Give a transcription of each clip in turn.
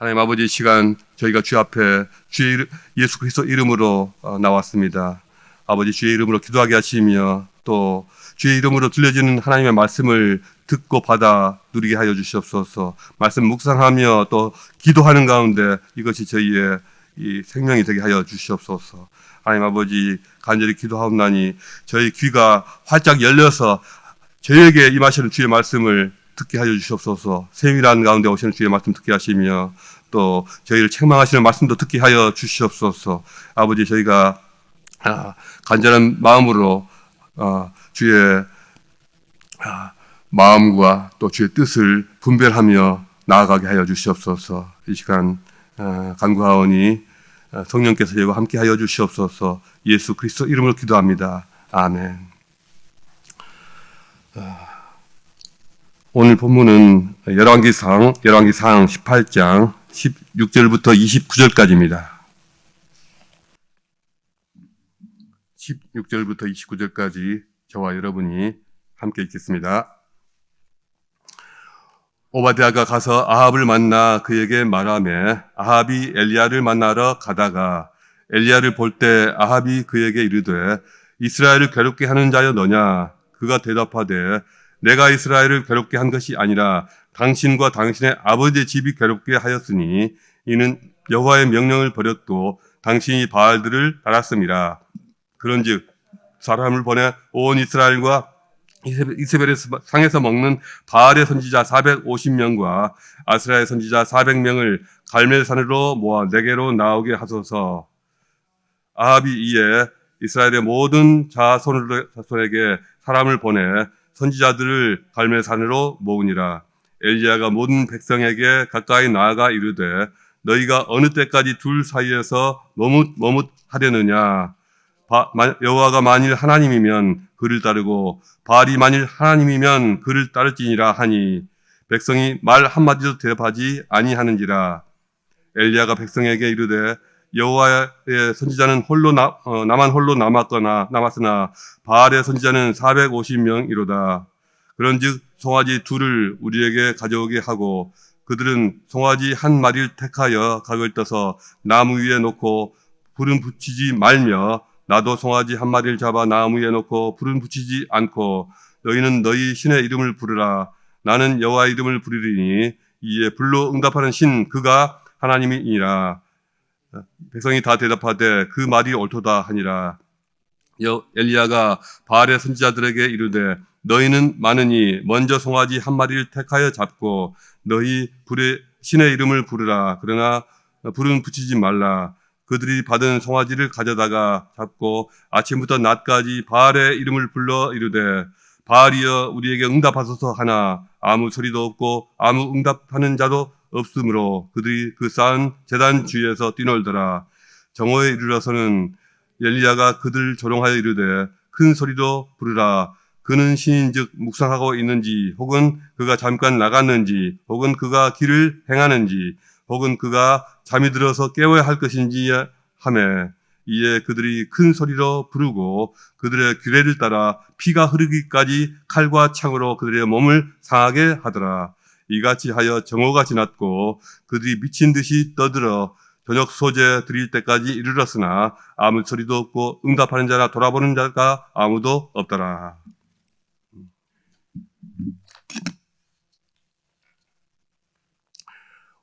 하나님 아버지, 이 시간 저희가 주 앞에 주의 예수 그리스도 이름으로 나왔습니다. 아버지, 주의 이름으로 기도하게 하시며 또 주의 이름으로 들려지는 하나님의 말씀을 듣고 받아 누리게 하여 주시옵소서. 말씀 묵상하며 또 기도하는 가운데 이것이 저희의 이 생명이 되게 하여 주시옵소서. 하나님 아버지, 간절히 기도하옵나니 저희 귀가 활짝 열려서 저희에게 임하시는 주의 말씀을 듣게 하여 주시옵소서. 세밀한 가운데 오시는 주의 말씀 듣게 하시며 또 저희를 책망하시는 말씀도 듣게 하여 주시옵소서. 아버지, 저희가 간절한 마음으로 주의 마음과 또 주의 뜻을 분별하며 나아가게 하여 주시옵소서. 이 시간 간구하오니 성령께서 저희와 함께 하여 주시옵소서. 예수 그리스도 이름으로 기도합니다. 아멘. 오늘 본문은 열왕기상 18장 16절부터 29절까지입니다. 16절부터 29절까지 저와 여러분이 함께 읽겠습니다. 오바댜가 가서 아합을 만나 그에게 말하며 아합이 엘리야를 만나러 가다가 엘리야를 볼 때 아합이 그에게 이르되 이스라엘을 괴롭게 하는 자여 너냐? 그가 대답하되 내가 이스라엘을 괴롭게 한 것이 아니라 당신과 당신의 아버지의 집이 괴롭게 하였으니 이는 여호와의 명령을 버렸고 당신이 바알들을 따랐음이라. 그런즉 사람을 보내 온 이스라엘과 이세벨의 상에서 먹는 바알의 선지자 450명과 아스라의 선지자 400명을 갈멜산으로 모아 내게로 나오게 하소서. 아합이 이에 이스라엘의 모든 자손에게 사람을 보내 선지자들을 갈멜산으로 모으니라. 엘리야가 모든 백성에게 가까이 나아가 이르되 너희가 어느 때까지 둘 사이에서 머뭇하려느냐? 여호와가 만일 하나님이면 그를 따르고 바알이 만일 하나님이면 그를 따를지니라 하니 백성이 말 한마디도 대답하지 아니하는지라. 엘리야가 백성에게 이르되 여호와의 선지자는 나만 홀로 남았으나 바알의 선지자는 450명이로다. 그런즉 송아지 둘을 우리에게 가져오게 하고 그들은 송아지 한 마리를 택하여 각을 떠서 나무 위에 놓고 불은 붙이지 말며 나도 송아지 한 마리를 잡아 나무 위에 놓고 불은 붙이지 않고 너희는 너희 신의 이름을 부르라. 나는 여호와의 이름을 부르리니 이에 불로 응답하는 신 그가 하나님이니라. 백성이 다 대답하되 그 말이 옳도다 하니라. 엘리야가 바알의 선지자들에게 이르되 너희는 많으니 먼저 송아지 한 마리를 택하여 잡고 너희 불의 신의 이름을 부르라. 그러나 불은 붙이지 말라. 그들이 받은 송아지를 가져다가 잡고 아침부터 낮까지 바알의 이름을 불러 이르되 바알이여 우리에게 응답하소서 하나 아무 소리도 없고 아무 응답하는 자도 없으므로 그들이 그 쌓은 제단 주위에서 뛰놀더라. 정오에 이르러서는 엘리야가 그들 조롱하여 이르되 큰 소리로 부르라. 그는 신인즉 묵상하고 있는지 혹은 그가 잠깐 나갔는지 혹은 그가 길을 행하는지 혹은 그가 잠이 들어서 깨워야 할 것인지 하매 이에 그들이 큰 소리로 부르고 그들의 규례를 따라 피가 흐르기까지 칼과 창으로 그들의 몸을 상하게 하더라. 이같이 하여 정오가 지났고 그들이 미친 듯이 떠들어 저녁 소재 드릴 때까지 이르렀으나 아무 소리도 없고 응답하는 자나 돌아보는 자가 아무도 없더라.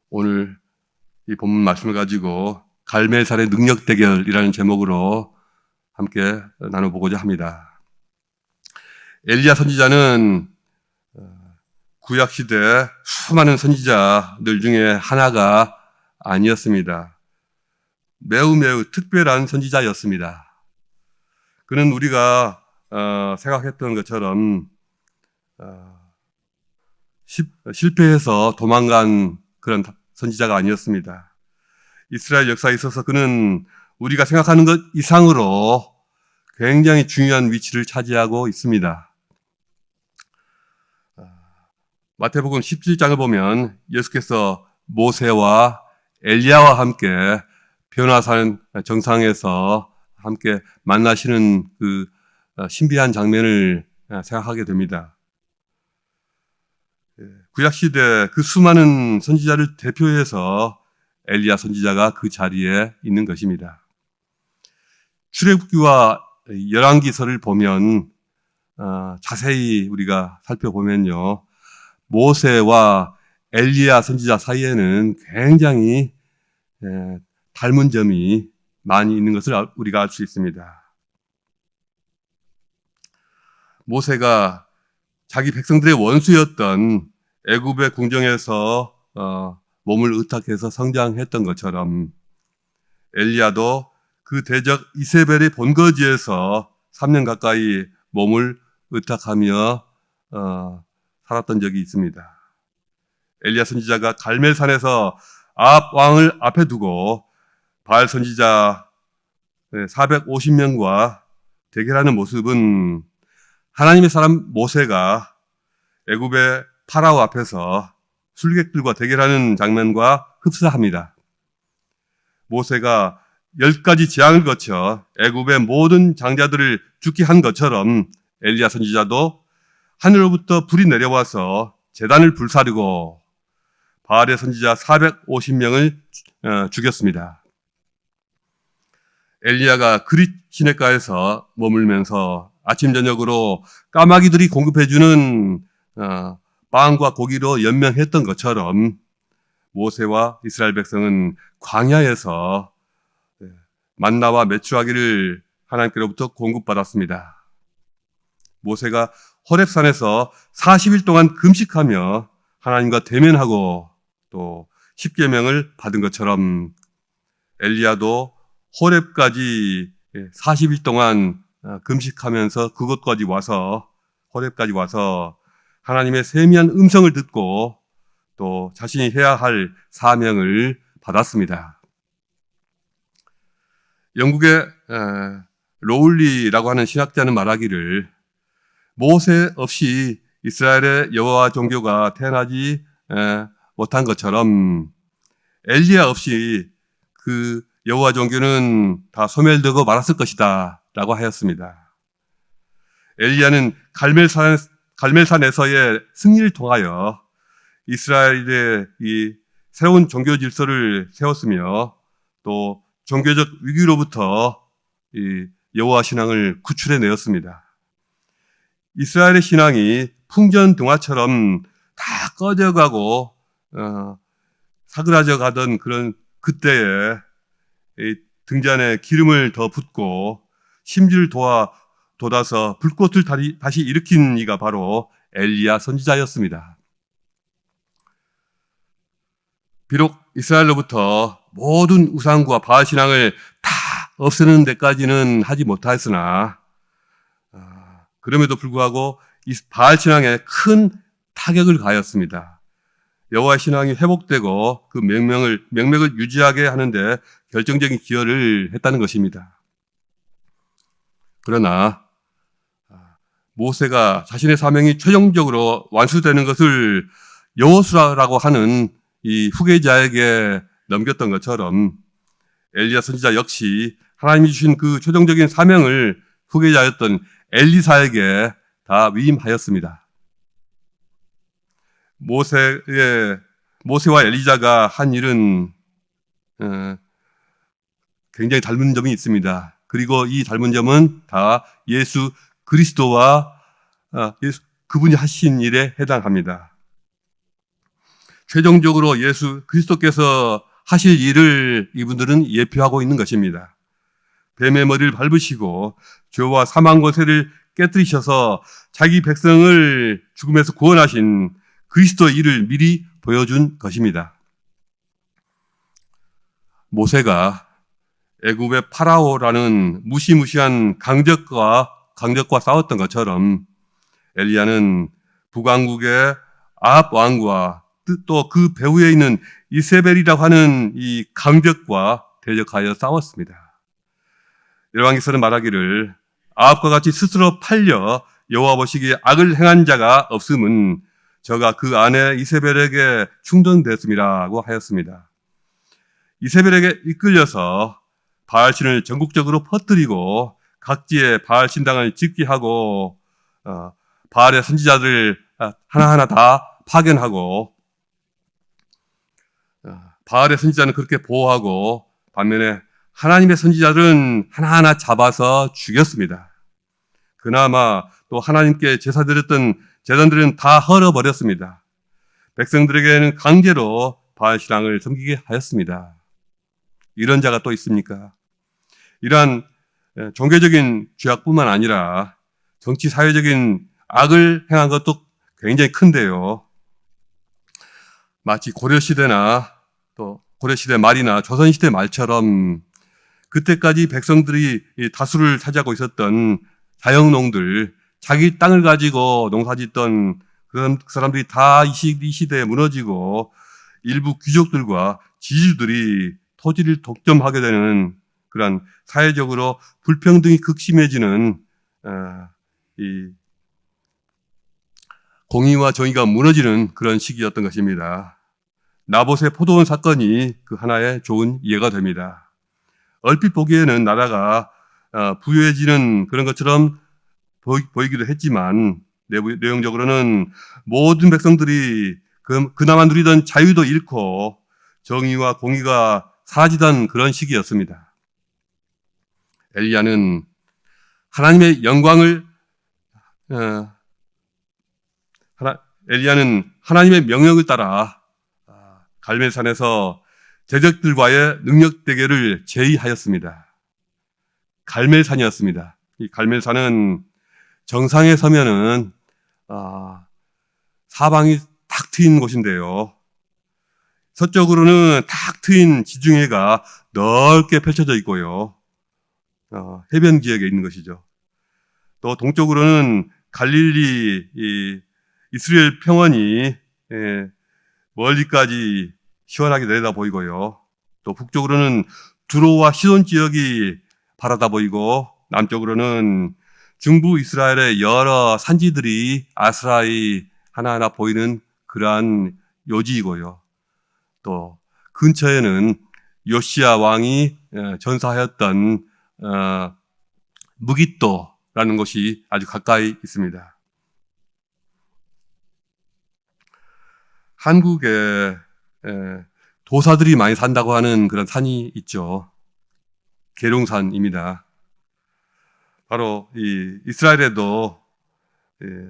오늘 이 본문 말씀을 가지고 갈멜산의 능력 대결이라는 제목으로 함께 나눠보고자 합니다. 엘리야 선지자는 구약시대 수많은 선지자들 중에 하나가 아니었습니다. 매우 특별한 선지자였습니다. 그는 우리가 생각했던 것처럼 실패해서 도망간 그런 선지자가 아니었습니다. 이스라엘 역사에 있어서 그는 우리가 생각하는 것 이상으로 굉장히 중요한 위치를 차지하고 있습니다. 마태복음 17장을 보면 예수께서 모세와 엘리야와 함께 변화산 정상에서 함께 만나시는 그 신비한 장면을 생각하게 됩니다. 구약시대 그 수많은 선지자를 대표해서 엘리야 선지자가 그 자리에 있는 것입니다. 출애굽기와 열왕기서를 보면 자세히 우리가 살펴보면요, 모세와 엘리야 선지자 사이에는 굉장히 닮은 점이 많이 있는 것을 우리가 알 수 있습니다. 모세가 자기 백성들의 원수였던 애굽의 궁정에서 몸을 의탁해서 성장했던 것처럼 엘리야도 그 대적 이세벨의 본거지에서 3년 가까이 몸을 의탁하며 살았던 적이 있습니다. 엘리야 선지자가 갈멜산에서 아합 왕을 앞에 두고 바알 선지자 450명과 대결하는 모습은 하나님의 사람 모세가 애굽의 파라오 앞에서 술객들과 대결하는 장면과 흡사합니다. 모세가 10가지 재앙을 거쳐 애굽의 모든 장자들을 죽게 한 것처럼 엘리야 선지자도 하늘로부터 불이 내려와서 제단을 불사르고 바알의 선지자 450명을 죽였습니다. 엘리야가 그릿 시냇가에서 머물면서 아침 저녁으로 까마귀들이 공급해주는 빵과 고기로 연명했던 것처럼 모세와 이스라엘 백성은 광야에서 만나와 메추라기를 하나님께로부터 공급받았습니다. 모세가 호렙산에서 40일 동안 금식하며 하나님과 대면하고 또 십계명을 받은 것처럼 엘리야도 호렙까지 40일 동안 금식하면서 그곳까지 와서 호렙까지 와서 하나님의 세미한 음성을 듣고 또 자신이 해야 할 사명을 받았습니다. 영국의 로울리라고 하는 신학자는 말하기를 모세 없이 이스라엘의 여호와 종교가 태어나지 못한 것처럼 엘리야 없이 그 여호와 종교는 다 소멸되고 말았을 것이다 라고 하였습니다. 엘리야는 갈멜산에서의 승리를 통하여 이스라엘의 이 새로운 종교 질서를 세웠으며 또 종교적 위기로부터 이 여호와 신앙을 구출해내었습니다. 이스라엘의 신앙이 풍전등화처럼 다 꺼져가고 사그라져 가던 그런 그때에 이 등잔에 기름을 더 붓고 심지를 돋아서 불꽃을 다시 일으킨 이가 바로 엘리야 선지자였습니다. 비록 이스라엘로부터 모든 우상과 바알 신앙을 다 없애는 데까지는 하지 못하였으나 그럼에도 불구하고 이 바알 신앙에 큰 타격을 가했습니다. 여호와 신앙이 회복되고 그 명맥을 유지하게 하는데 결정적인 기여를 했다는 것입니다. 그러나 모세가 자신의 사명이 최종적으로 완수되는 것을 여호수아라고 하는 이 후계자에게 넘겼던 것처럼 엘리야 선지자 역시 하나님이 주신 그 최종적인 사명을 후계자였던 엘리사에게 다 위임하였습니다. 모세와 엘리자가 한 일은 굉장히 닮은 점이 있습니다. 그리고 이 닮은 점은 다 예수 그리스도와 그분이 하신 일에 해당합니다. 최종적으로 예수 그리스도께서 하실 일을 이분들은 예표하고 있는 것입니다. 뱀의 머리를 밟으시고 죄와 사망과 세를 깨뜨리셔서 자기 백성을 죽음에서 구원하신 그리스도의 일을 미리 보여준 것입니다. 모세가 애굽의 파라오라는 무시무시한 강적과 싸웠던 것처럼 엘리야는 북왕국의 아합 왕과 또 그 배후에 있는 이세벨이라고 하는 이 강적과 대적하여 싸웠습니다. 열왕기서는 말하기를 아합과 같이 스스로 팔려 여호와 보시기에 악을 행한 자가 없음은 저가 그 아내 이세벨에게 충동되었음이라고 하였습니다. 이세벨에게 이끌려서 바알신을 전국적으로 퍼뜨리고 각지에 바알 신당을 짓게 하고 바알의 선지자들 하나하나 다 파견하고 바알의 선지자는 그렇게 보호하고 반면에 하나님의 선지자들은 하나하나 잡아서 죽였습니다. 그나마 또 하나님께 제사 드렸던 제단들은 다 헐어버렸습니다. 백성들에게는 강제로 바알 신앙을 섬기게 하였습니다. 이런 자가 또 있습니까? 이러한 종교적인 죄악뿐만 아니라 정치 사회적인 악을 행한 것도 굉장히 큰데요. 마치 고려시대나 또 고려시대 말이나 조선시대 말처럼 그때까지 백성들이 다수를 차지하고 있었던 자영농들, 자기 땅을 가지고 농사짓던 그런 사람들이 다 이 시대에 무너지고 일부 귀족들과 지주들이 토지를 독점하게 되는 그런 사회적으로 불평등이 극심해지는 이 공의와 정의가 무너지는 그런 시기였던 것입니다. 나봇의 포도원 사건이 그 하나의 좋은 예가 됩니다. 얼핏 보기에는 나라가 부유해지는 그런 것처럼 보이기도 했지만 내용적으로는 모든 백성들이 그나마 누리던 자유도 잃고 정의와 공의가 사라지던 그런 시기였습니다. 엘리야는 하나님의 영광을 엘리야는 하나님의 명령을 따라 갈멜산에서 제적들과의 능력 대결을 제의하였습니다. 갈멜산이었습니다. 이 갈멜산은 정상에 서면은 사방이 탁 트인 곳인데요. 서쪽으로는 탁 트인 지중해가 넓게 펼쳐져 있고요. 해변 지역에 있는 것이죠. 또 동쪽으로는 갈릴리 이스라엘 평원이 멀리까지 시원하게 내려다 보이고요. 또 북쪽으로는 두로와 시돈 지역이 바라다 보이고 남쪽으로는 중부 이스라엘의 여러 산지들이 아스라이 하나하나 보이는 그러한 요지이고요. 또 근처에는 요시야 왕이 전사하였던 무깃도라는 곳이 아주 가까이 있습니다. 한국에 도사들이 많이 산다고 하는 그런 산이 있죠. 계룡산입니다. 바로 이 이스라엘에도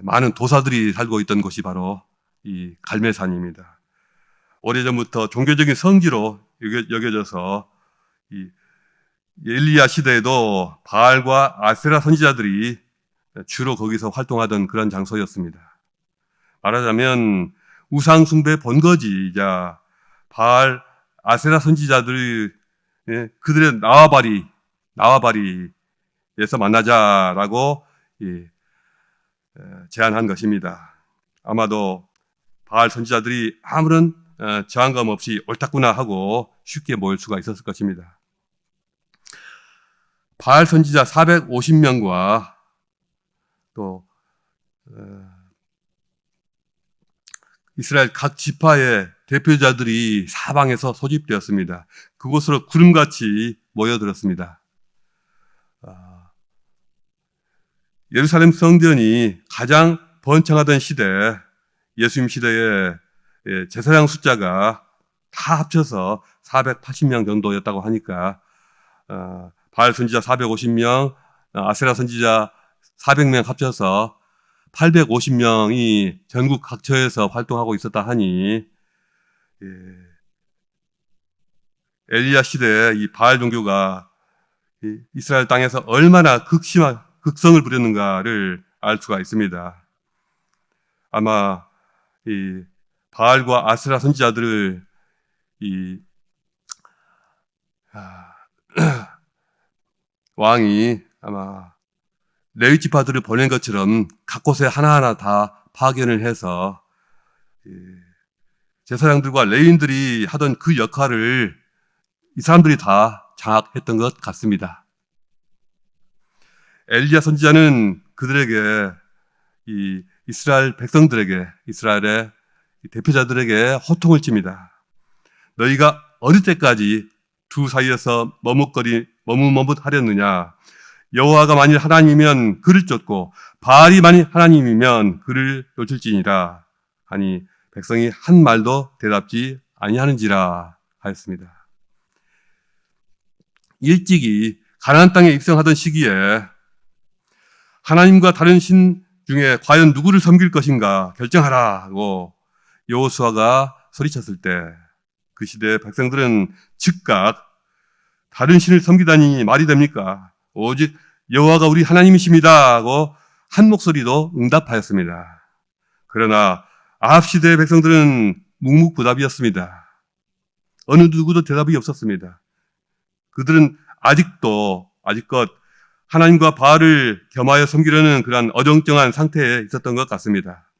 많은 도사들이 살고 있던 곳이 바로 이 갈멜산입니다. 오래전부터 종교적인 성지로 여겨져서 이 엘리야 시대에도 바알과 아세라 선지자들이 주로 거기서 활동하던 그런 장소였습니다. 말하자면 우상 숭배 본거지이자 바알, 아세라 선지자들이 그들의 나와바리에서 만나자라고 제안한 것입니다. 아마도 바알 선지자들이 아무런 저항감 없이 옳다구나 하고 쉽게 모일 수가 있었을 것입니다. 바알 선지자 450명과 또 이스라엘 각 지파의 대표자들이 사방에서 소집되었습니다. 그곳으로 구름같이 모여들었습니다. 예루살렘 성전이 가장 번창하던 시대, 예수님 시대에 제사장 숫자가 다 합쳐서 480명 정도였다고 하니까 바알 선지자 450명, 아세라 선지자 400명 합쳐서 850명이 전국 각처에서 활동하고 있었다 하니 엘리야 시대에 이 바알 종교가 이스라엘 땅에서 얼마나 극성을 부렸는가를 알 수가 있습니다. 아마 이 바알과 아세라 선지자들을 왕이 아마 레위 지파들을 보낸 것처럼 각 곳에 하나하나 다 파견을 해서 제사장들과 레위인들이 하던 그 역할을 이 사람들이 다 장악했던 것 같습니다. 엘리야 선지자는 그들에게 이 이스라엘 백성들에게 이스라엘의 대표자들에게 호통을 칩니다. 너희가 어느 때까지 두 사이에서 머뭇머뭇하렸느냐? 여호와가 만일 하나님이면 그를 쫓고 바알이 만일 하나님이면 그를 쫓을지니라 하니 백성이 한 말도 대답지 아니하는지라 하였습니다. 일찍이 가나안 땅에 입성하던 시기에 하나님과 다른 신 중에 과연 누구를 섬길 것인가 결정하라고 여호수아가 소리쳤을 때 그 시대 백성들은 즉각 다른 신을 섬기다니 말이 됩니까? 오직 여호와가 우리 하나님이십니다 하고 한 목소리로 응답하였습니다. 그러나 아합 시대의 백성들은 묵묵부답이었습니다. 어느 누구도 대답이 없었습니다. 그들은 아직껏 하나님과 바알을 겸하여 섬기려는 그러한 어정쩡한 상태에 있었던 것 같습니다.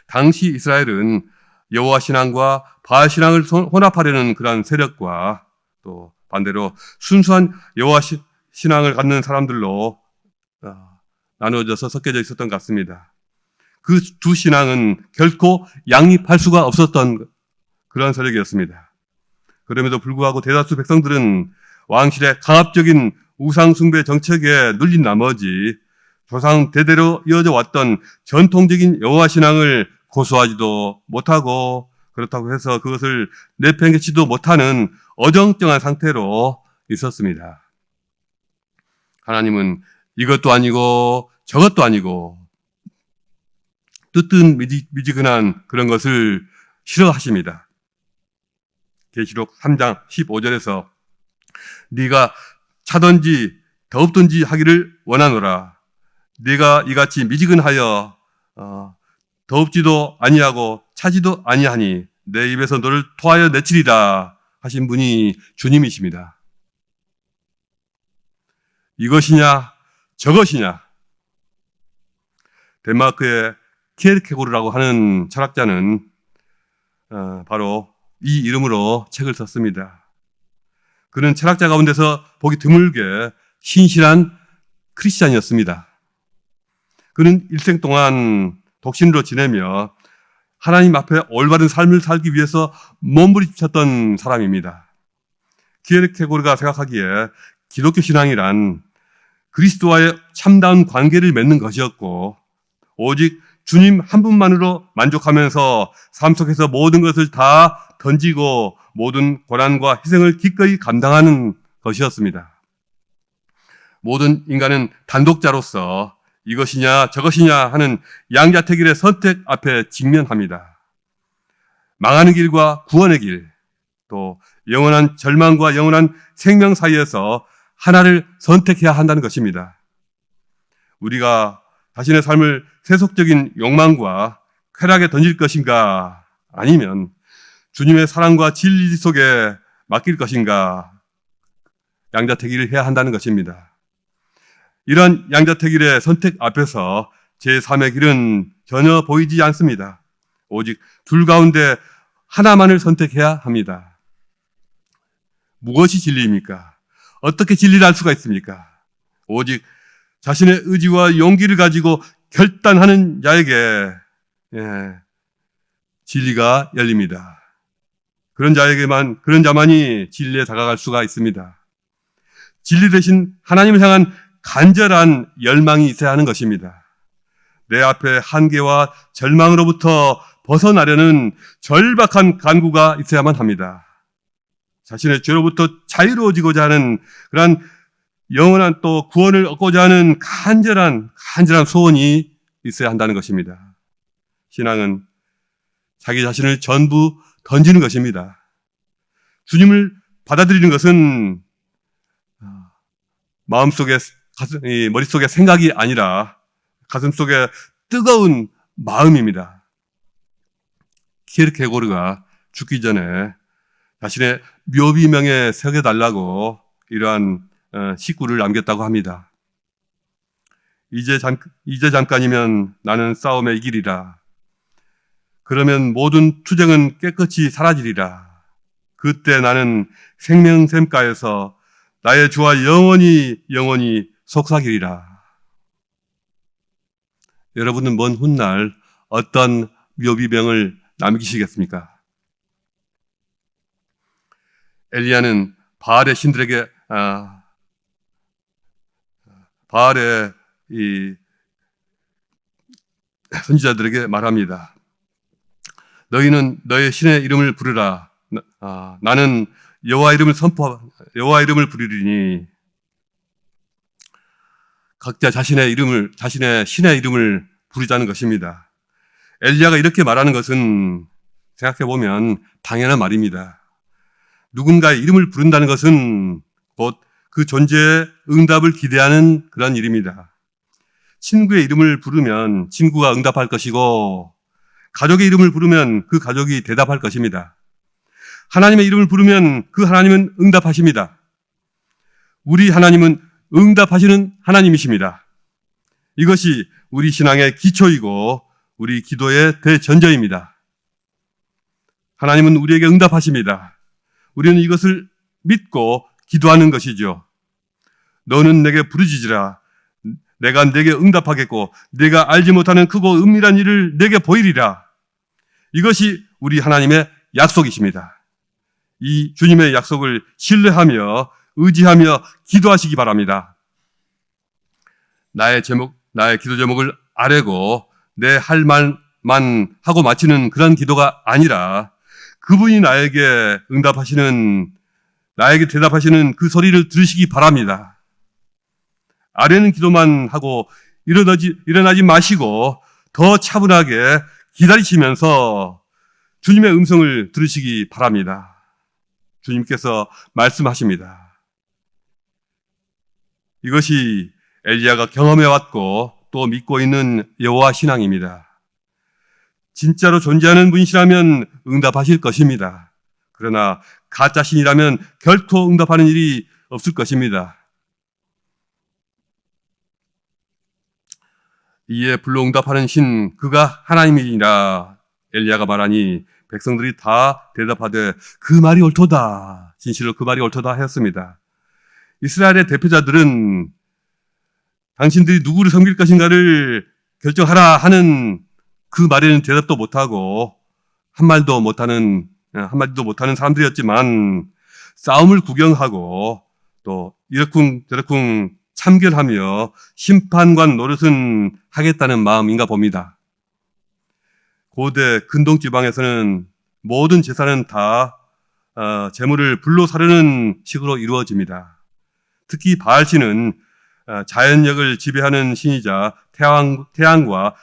당시 이스라엘은 여호와 신앙과 바알 신앙을 혼합하려는 그러한 세력과 또 반대로 순수한 여호와 신앙을 갖는 사람들로 나누어져서 섞여져 있었던 것 같습니다. 그 두 신앙은 결코 양립할 수가 없었던 그런 세력이었습니다. 그럼에도 불구하고 대다수 백성들은 왕실의 강압적인 우상숭배 정책에 눌린 나머지 조상 대대로 이어져 왔던 전통적인 여호와 신앙을 고수하지도 못하고 그렇다고 해서 그것을 내팽개치도 못하는 어정쩡한 상태로 있었습니다. 하나님은 이것도 아니고 저것도 아니고 뜨뜻미지근한 그런 것을 싫어하십니다. 계시록 3장 15절에서 네가 차든지 더웁든지 하기를 원하노라. 네가 이같이 미지근하여 더웁지도 아니하고 차지도 아니하니 내 입에서 너를 토하여 내치리라 하신 분이 주님이십니다. 이것이냐 저것이냐. 덴마크의 키에르케고르라고 하는 철학자는 바로 이 이름으로 책을 썼습니다. 그는 철학자 가운데서 보기 드물게 신실한 크리스찬이었습니다. 그는 일생 동안 독신으로 지내며 하나님 앞에 올바른 삶을 살기 위해서 몸부림쳤던 사람입니다. 키에르케고르가 생각하기에 기독교 신앙이란 그리스도와의 참다운 관계를 맺는 것이었고 오직 주님 한 분만으로 만족하면서 삶 속에서 모든 것을 다 던지고 모든 고난과 희생을 기꺼이 감당하는 것이었습니다. 모든 인간은 단독자로서 이것이냐 저것이냐 하는 양자택일의 선택 앞에 직면합니다. 망하는 길과 구원의 길, 또 영원한 절망과 영원한 생명 사이에서 하나를 선택해야 한다는 것입니다. 우리가 자신의 삶을 세속적인 욕망과 쾌락에 던질 것인가 아니면 주님의 사랑과 진리 속에 맡길 것인가 양자택일을 해야 한다는 것입니다. 이런 양자택일의 선택 앞에서 제3의 길은 전혀 보이지 않습니다. 오직 둘 가운데 하나만을 선택해야 합니다. 무엇이 진리입니까? 어떻게 진리를 알 수가 있습니까? 오직 자신의 의지와 용기를 가지고 결단하는 자에게 진리가 열립니다. 그런 자만이 진리에 다가갈 수가 있습니다. 진리 대신 하나님을 향한 간절한 열망이 있어야 하는 것입니다. 내 앞에 한계와 절망으로부터 벗어나려는 절박한 간구가 있어야만 합니다. 자신의 죄로부터 자유로워지고자 하는 그런 영원한 또 구원을 얻고자 하는 간절한 소원이 있어야 한다는 것입니다. 신앙은 자기 자신을 전부 던지는 것입니다. 주님을 받아들이는 것은 머릿속의 생각이 아니라 가슴속에 뜨거운 마음입니다. 키에르케고르가 죽기 전에 자신의 묘비명에 새겨달라고 이러한 식구를 남겼다고 합니다. 이제 잠깐이면 나는 싸움에 이기리라. 그러면 모든 투쟁은 깨끗이 사라지리라. 그때 나는 생명샘가에서 나의 주와 영원히 속삭이리라. 여러분은 먼 훗날 어떤 묘비명을 남기시겠습니까? 엘리야는 바알의 신들에게 바알의 이 선지자들에게 말합니다. 너희는 너의 신의 이름을 부르라. 나는 여호와 이름을 부르리니 각자 자신의 신의 이름을 부르자는 것입니다. 엘리야가 이렇게 말하는 것은 생각해 보면 당연한 말입니다. 누군가의 이름을 부른다는 것은 곧 그 존재의 응답을 기대하는 그런 일입니다. 친구의 이름을 부르면 친구가 응답할 것이고, 가족의 이름을 부르면 그 가족이 대답할 것입니다. 하나님의 이름을 부르면 그 하나님은 응답하십니다. 우리 하나님은 응답하시는 하나님이십니다. 이것이 우리 신앙의 기초이고 우리 기도의 대전제입니다. 하나님은 우리에게 응답하십니다. 우리는 이것을 믿고 기도하는 것이죠. 너는 내게 부르짖으라. 내가 내게 응답하겠고 내가 알지 못하는 크고 은밀한 일을 내게 보이리라. 이것이 우리 하나님의 약속이십니다. 이 주님의 약속을 신뢰하며 의지하며 기도하시기 바랍니다. 나의 기도 제목을 아뢰고 내 할 말만 하고 마치는 그런 기도가 아니라 그분이 나에게 대답하시는 그 소리를 들으시기 바랍니다. 아뢰는 기도만 하고 일어나지 마시고 더 차분하게 기다리시면서 주님의 음성을 들으시기 바랍니다. 주님께서 말씀하십니다. 이것이 엘리야가 경험해왔고 또 믿고 있는 여호와 신앙입니다. 진짜로 존재하는 분이시라면 응답하실 것입니다. 그러나 가짜 신이라면 결코 응답하는 일이 없을 것입니다. 이에 불로응답하는 신 그가 하나님이니라 엘리야가 말하니 백성들이 다 대답하되 그 말이 옳도다. 진실로 그 말이 옳도다 하였습니다. 이스라엘의 대표자들은 당신들이 누구를 섬길 것인가를 결정하라 하는 그 말에는 대답도 못하고 한마디도 못하는 사람들이었지만 싸움을 구경하고 또 이러쿵저러쿵 참견하며 심판관 노릇은 하겠다는 마음인가 봅니다. 고대 근동 지방에서는 모든 제사는 다 재물을 불로 사르는 식으로 이루어집니다. 특히 바알신은 자연력을 지배하는 신이자 태양과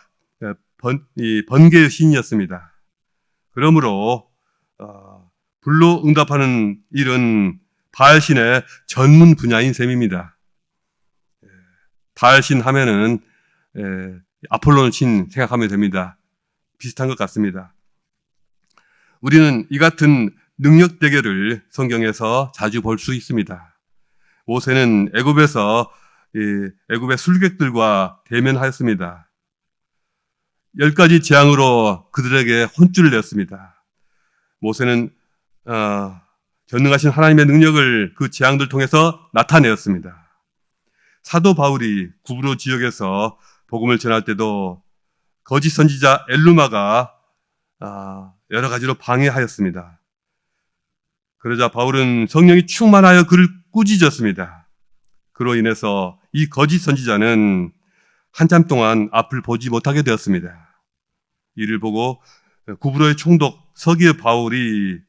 번개의 신이었습니다. 그러므로 불로 응답하는 일은 바알신의 전문 분야인 셈입니다. 바알신 하면은 아폴론 신 생각하면 됩니다. 비슷한 것 같습니다. 우리는 이 같은 능력 대결을 성경에서 자주 볼 수 있습니다. 모세는 애굽의 술객들과 대면하였습니다. 10가지 재앙으로 그들에게 혼쭐을 냈습니다. 모세는 전능하신 하나님의 능력을 그 재앙들 통해서 나타내었습니다. 사도 바울이 구브로 지역에서 복음을 전할 때도 거짓 선지자 엘루마가 여러 가지로 방해하였습니다. 그러자 바울은 성령이 충만하여 그를 꾸짖었습니다. 그로 인해서 이 거짓 선지자는 한참 동안 앞을 보지 못하게 되었습니다. 이를 보고 구브로의 총독 서기의 바울이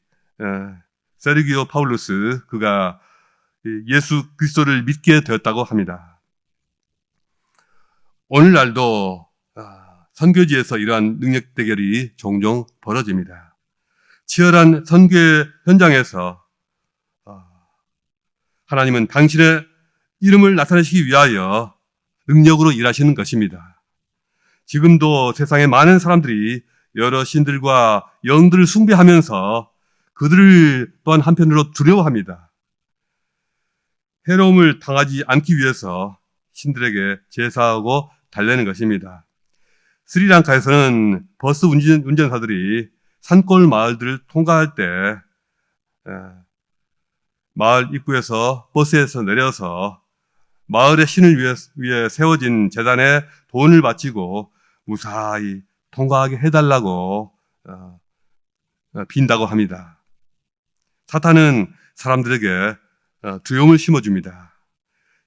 세르기오 파울루스 그가 예수 그리스도를 믿게 되었다고 합니다. 오늘날도 선교지에서 이러한 능력 대결이 종종 벌어집니다. 치열한 선교 현장에서 하나님은 당신의 이름을 나타내시기 위하여 능력으로 일하시는 것입니다. 지금도 세상에 많은 사람들이 여러 신들과 영들을 숭배하면서 그들을 또한 한편으로 두려워합니다. 해로움을 당하지 않기 위해서 신들에게 제사하고 달래는 것입니다. 스리랑카에서는 버스 운전사들이 산골 마을들을 통과할 때 마을 입구에서 버스에서 내려서 마을의 신을 위해 세워진 제단에 돈을 바치고 무사히 통과하게 해달라고 빈다고 합니다. 사탄은 사람들에게 두려움을 심어줍니다.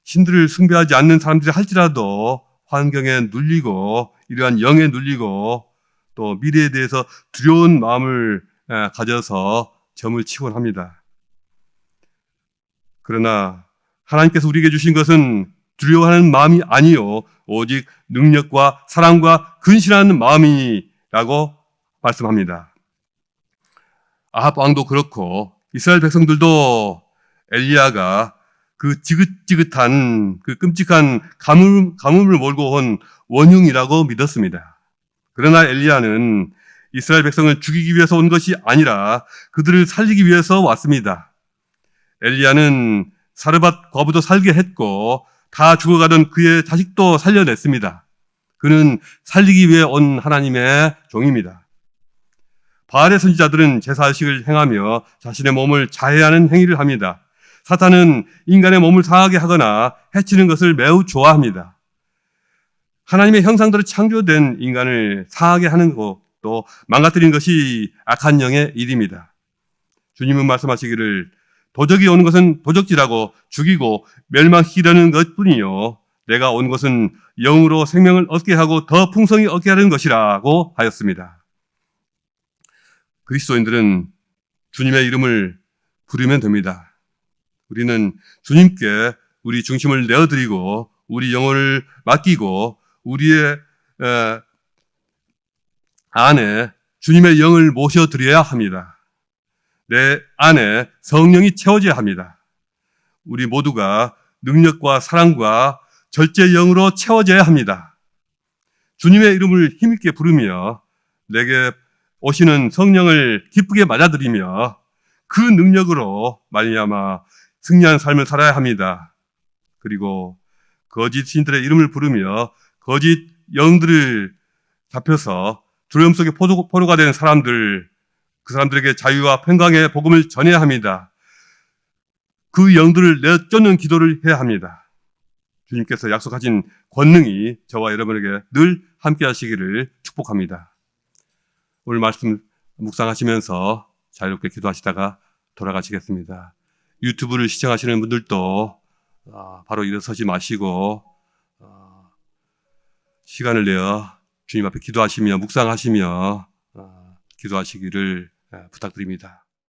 신들을 숭배하지 않는 사람들이 할지라도 환경에 눌리고 이러한 영에 눌리고 또 미래에 대해서 두려운 마음을 가져서 점을 치곤 합니다. 그러나 하나님께서 우리에게 주신 것은 두려워하는 마음이 아니요 오직 능력과 사랑과 근신하는 마음이라고 말씀합니다. 아합 왕도 그렇고 이스라엘 백성들도 엘리야가 그 지긋지긋한 그 끔찍한 가뭄을 몰고 온 원흉이라고 믿었습니다. 그러나 엘리야는 이스라엘 백성을 죽이기 위해서 온 것이 아니라 그들을 살리기 위해서 왔습니다. 엘리야는 사르밧 과부도 살게 했고 다 죽어가던 그의 자식도 살려냈습니다. 그는 살리기 위해 온 하나님의 종입니다. 바알의 선지자들은 제사식을 행하며 자신의 몸을 자해하는 행위를 합니다. 사탄은 인간의 몸을 상하게 하거나 해치는 것을 매우 좋아합니다. 하나님의 형상대로 창조된 인간을 상하게 하는 것도 망가뜨리는 것이 악한 영의 일입니다. 주님은 말씀하시기를 도적이 오는 것은 도적질하고 죽이고 멸망시키려는 것뿐이요 내가 온 것은 영으로 생명을 얻게 하고 더 풍성히 얻게 하는 것이라고 하였습니다. 그리스도인들은 주님의 이름을 부르면 됩니다. 우리는 주님께 우리 중심을 내어드리고 우리 영혼을 맡기고 우리의 안에 주님의 영을 모셔드려야 합니다. 내 안에 성령이 채워져야 합니다. 우리 모두가 능력과 사랑과 절제 영으로 채워져야 합니다. 주님의 이름을 힘있게 부르며 내게 오시는 성령을 기쁘게 맞아들이며 그 능력으로 말미암아 승리하는 삶을 살아야 합니다. 그리고 거짓 신들의 이름을 부르며 거짓 영들을 잡혀서 두려움 속에 포로가 된 사람들, 그 사람들에게 자유와 평강의 복음을 전해야 합니다. 그 영들을 내쫓는 기도를 해야 합니다. 주님께서 약속하신 권능이 저와 여러분에게 늘 함께 하시기를 축복합니다. 오늘 말씀 묵상하시면서 자유롭게 기도하시다가 돌아가시겠습니다. 유튜브를 시청하시는 분들도 바로 일어서지 마시고 시간을 내어 주님 앞에 기도하시며 묵상하시며 기도하시기를 부탁드립니다.